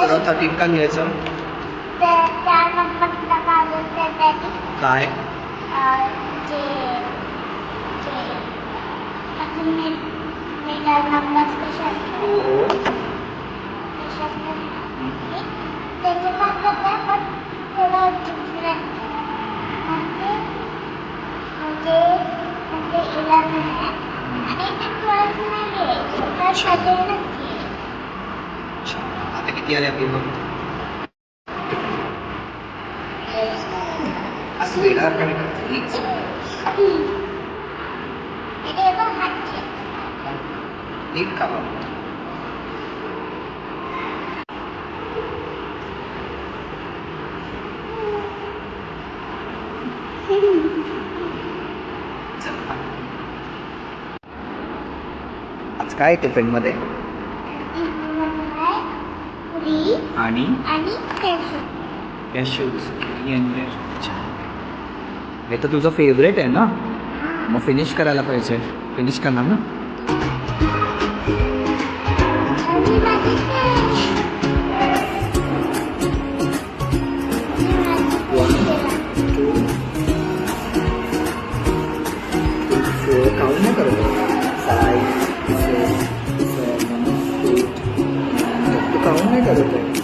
चौथा टिपका घ्यायचा. काय आता किती आले आपली बघ. असं वेगळा काय नीट का बघ. आज काय टिफिन मध्ये आणि कॅशूज. हे तर तुझं फेवरेट आहे ना, मग फिनिश करायला पाहिजे. फिनिश करणार ना. काउंट नाही करत. 5 6 7 8 तू काउंट नाही करत आहे.